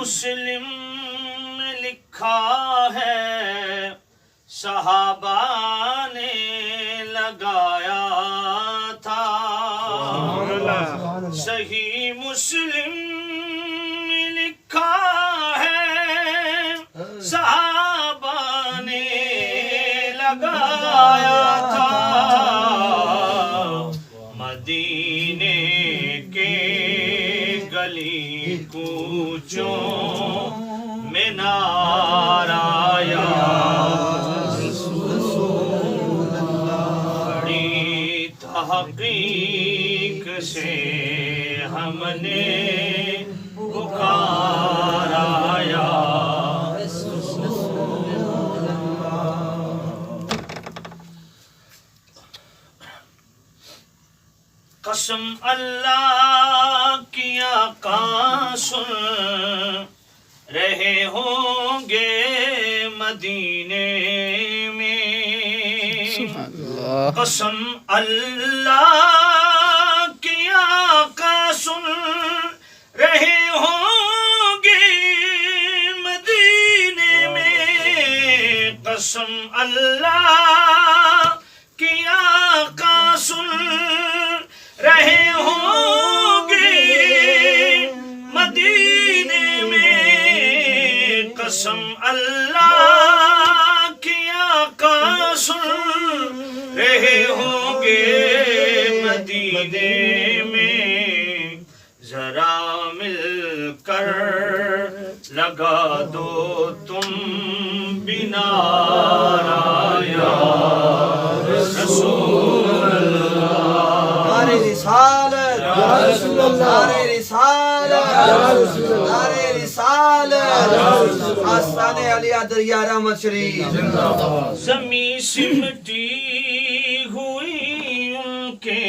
مسلم میں لکھا ہے صحابہ نے لگایا تھا. صحیح مسلم میں لکھا ہے صحابہ نے لگایا تھا. مدینے کے گلی کوچوں میں نعرہ یا بڑی تحقیق سے ہم نے پکارا یا قسم اللہ کی آقا سن رہے ہوں گے مدینے میں. قسم اللہ کی آقا سن رہے ہوں گے مدینے میں. قسم اللہ کی آقا سن رہے ہوں گے مدینے میں. قسم اللہ کی آقا سن رہے ہوں گے مدینے میں. ذرا مل کر لگا دو تم بھی نعرہ یا رسول اللہ. نعرہ رسالت یا رسول اللہ، نعرہ رسالت، نعرہ رسالت. آستان علیہ دریا رحمت شریف. زمین سمٹی ہوئی ان کے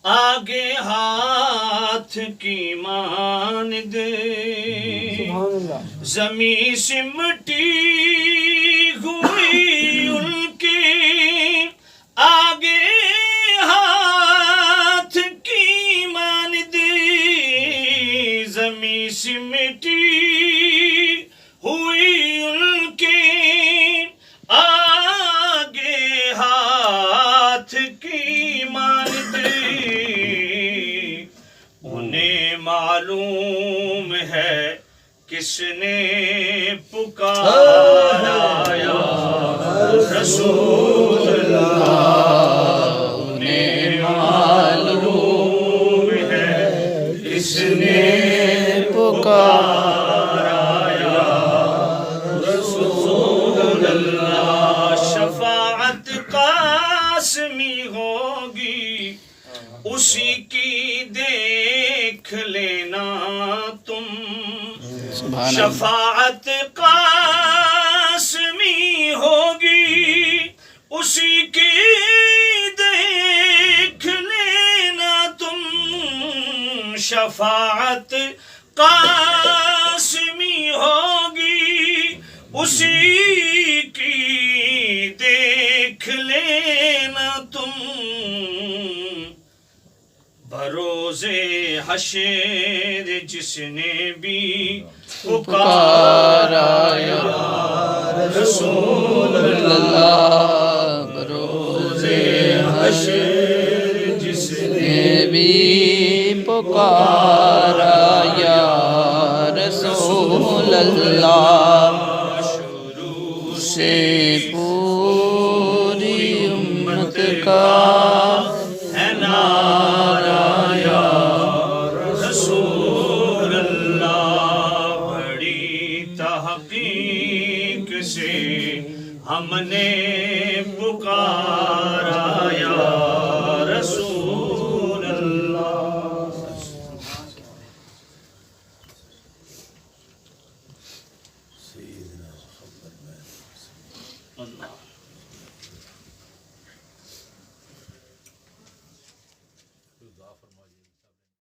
آگے ہاتھ کی مانند. زمین سمٹی ہوئی ان کے آگے ہاتھ کی مانند. زمین سمٹی ہوئی ان کے آگے ہاتھ کی مانند. انہیں معلوم ہے کس نے پکارا یا رسول اللہ. انہیں معلوم ہے کس نے پکارا یا رسول اللہ. شفاعت قاسمی ہوگی اسی کی دیکھ لینا تم. شفاعت قاسمی ہوگی اسی کی دیکھ لینا تم. شفاعت قاسمی ہوگی اسی کی دیکھ لینا تم. بروز حشر جس نے بھی پکارا یا رسول اللہ. بروز حشر جس نے بھی پکارا یا رسول اللہ. شروع سے پوری امت کا ہے نعرہ یا رسول اللہ. بڑی تحقیق سے ہم نے پکارا یا رسول اللہ. اللہ